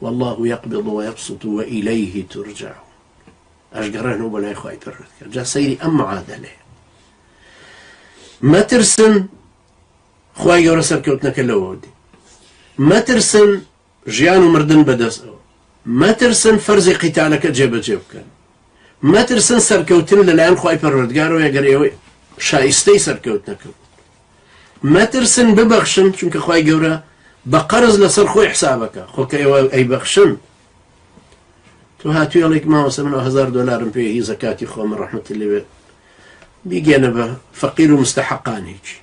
والله يقبض ويبسط وإليه ترجع أشقرنه بلا إخوة يبرد جا سيري أم معادلة ما ترسن خواهي يورا سركوتنك اللوودي ما ترسن جيان ومردن بدس ما ترسن فرزي قتالك جيب كان ما ترسن سركوتن للآن خواهي پروردگار ويقر شايستي سركوتنك ما ترسن ببخشن چونك خواهي يورا بقرز لسر خوي حسابك خوك أي بخشن تو هاتو يليك ما وسمن $1000 فيه زكاتي خو من رحمة الله بيجينا فقير ومستحقان هيك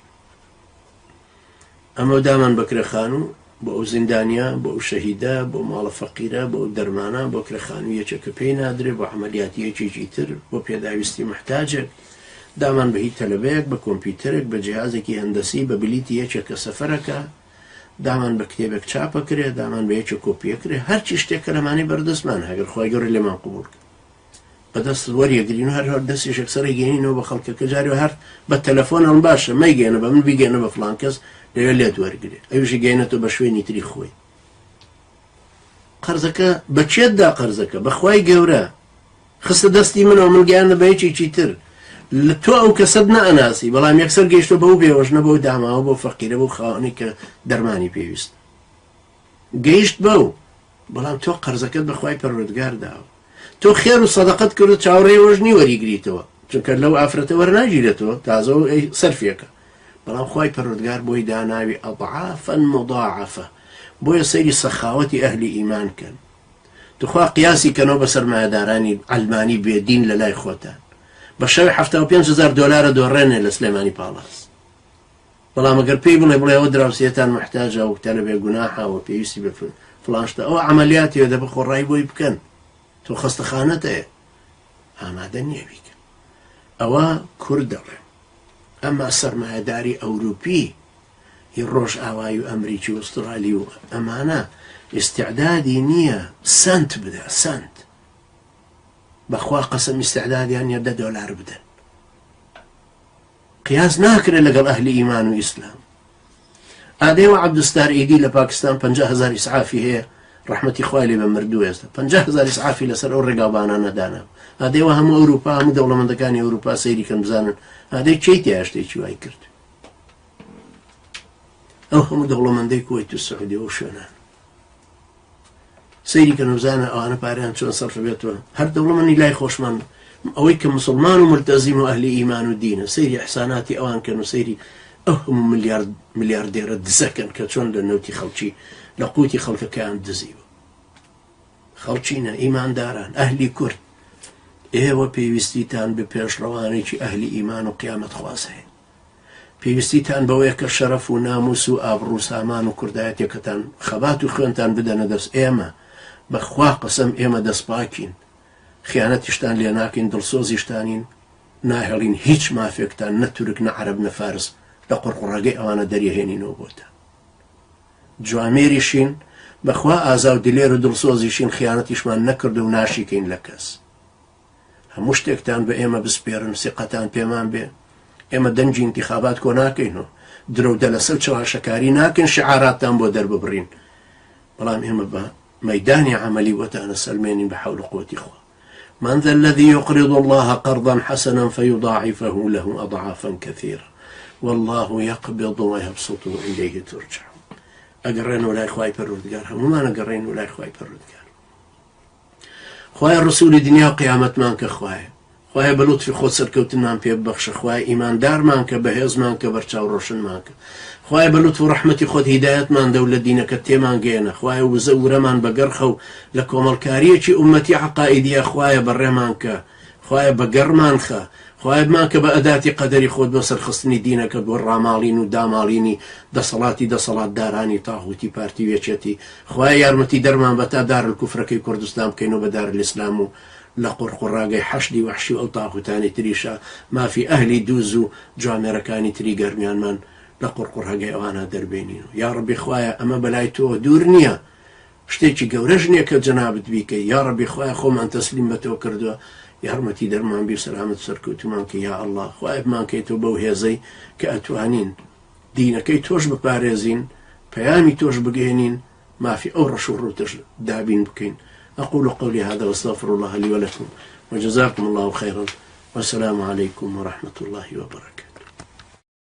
أما دائما بكر خانو بو زندانيا بو شهيدا بو مال فقيرة بو درمانا بو كر خانو يشك بينا دري بو عمليات يجي تر بو بيداويستي محتاجة دائما بهي تلبيك بكمبيوترك بجهازك هندسي ببليتي يشك سفرك دائما بكتابك چاپ كره دائما بيچ كوبي كره هر چی شتي كلاماني بردس من هاگر خوي ګور اللي ما قبول بدس وري يجرينو هر دس يشكسر يجينو بخلك كجاري هر بالتليفون المباشر ما يجينا بمن بيجينا بفلانكس ليلات ورقلي اي شي جينته بشويني تري خوي قرزك بتشدا قرزك بخواي جورا خص دستي منه من جانا بيچي چيتر لتو او كسبنا اناسي بلام يكسر جيشتو بو بيوجنا بو دعما بو فقير بو خاني كدرماني بيوست جيشت بو بلام تو قرزكت بخواي پروردگار داو تو خير وصدقت كرو چاوري وجني وري گريتو چونك لو افرت ورناجي لتو تازو اي صرفيك بلام خواي پروردگار بو داناوي اضعافا مضاعفه بو يصير سخاوتي اهل ايمان كان تخوا قياسي كانوا بسر ما داراني علماني بيدين للا اخوتان بەشەوی $75,000 دۆڕێنێ لە سلێمانی پاڵاس بەڵام ئەگەر پێی بڵێ ئەوە دراوسێتان محتاجە و کتانە بێگوناحەوە پێویستی بە فڵانشتە ئەوە عەمەلیاتیەوە دەبە خۆڕایی بۆی بکەن تۆ خەستەخانەتەیە ئامادە نییە بیکەن ئەوە کورد دەڵێ ئەمما سەرمایەداری ئەوروپی هی ڕۆژ ئاوای و ئەمریکی و ئوسترالی و ئەمانە ئیستیعدادی نییە سنت بدە سنت بخوا قسم استعدادیان $10 بدن قياس ناكره لقل أهل إيمان وإسلام هذا هو عبد الستار إيدي لباكستان 50,000 إسعافي هي رحمة إخوالي بمردو يستا 50,000 إسعافي لسر الرقابانا ندانا هذا هو هم أوروبا هم دولة من دكاني أوروبا سيري كان بزانا هذا تشيتي أشتي شوي كرت أو هم دولة من دي كويت السعودية وشونان سيري كانوا بزانا أو أنا باريان شو صرف بيتوا هر دولة من إلهي خوش من أويك مسلمان وملتزم وأهل إيمان ودين سيري إحساناتي أوان كانوا سيري هم ملياردير الدزكن كتشون لنوتي خلشي لقوتي خلق كان دزيو خلشينا إيمان داران أهلي كرد إيوه بيوستيتان ببيش روانيكي أهل إيمان وقيامة خواسه بيوستيتان بويك الشرف وناموس وآبرو سامان وكردايات يكتان خبات وخوانتان بدن دس إيما بخوا قسم إيما دس باكين خيانتشتان ليناكين دلسوزيشتانين ناهلين هيج ما فيكتان نترك نعرب نفارس لقرقراقي أوانا دريهيني نوبوتا جواميريشين بخوا آزاو دلير دلسوزيشين خيانتشمان نكردو ناشيكين لكس هموشتكتان بإيما بسبيرن ثقتان بيمان بي إيما دنجي انتخابات كوناكينو درو دلسل شوها شكاري ناكن شعاراتان بو درب برين بلام إيما بميداني عملي وتانا سلمين بحول قوة إخوة من ذا الذي يقرض الله قرضا حسنا فيضاعفه له أضعافا كثيرة والله يقبض ويبسط إليه ترجع أقرين ولا إخواي پروردگار وما نقرين ولا إخواي پروردگار خواهي الرسول دنيا وقيامة مانك خواهي خواهي بلطفي خود سركوتن مان پی ببخش خواهي إيمان دار مانك بهز مانك برچاو روشن مانك خواهي بلطف ورحمتي خود هدايت مان دولة دينك التيمان جينا خواهي وزور مان بقرخو لكم الكارية أمتي عقائدية خواهي برمانك خواهي بقر مانخا خواهي مانك بأداتي قدري خود بسر خصني دينك بالرامالين وداماليني دا صلاتي دا صلاة داراني طاغوتي بارتي ويشتي خواهي يارمتي درمان بتا دار الكفر كي كردستان كينو بدار الإسلام لقرقراقي حشدي وحشي وطاغوتاني تريشا ما في أهلي دوزو جامركاني تري قرميان من لقرقراقي أوانا دربينينو يا ربي خوايا أما بلايتو دورنيا شتيكي قورجنيا كجنابت بيكي يا ربي خوايا خوم أن تسليم بتو كردو يا رمتي درمان بي سلامة سركوتو مانكي يا الله خوايا بمانكي تو بوهيزي كأتوانين دينكي توش بباريزين بيامي توش بقينين ما في أو رشور دابين بكين. أقول قولي هذا واستغفر الله لي ولكم، وجزاكم الله خيرا، والسلام عليكم ورحمة الله وبركاته.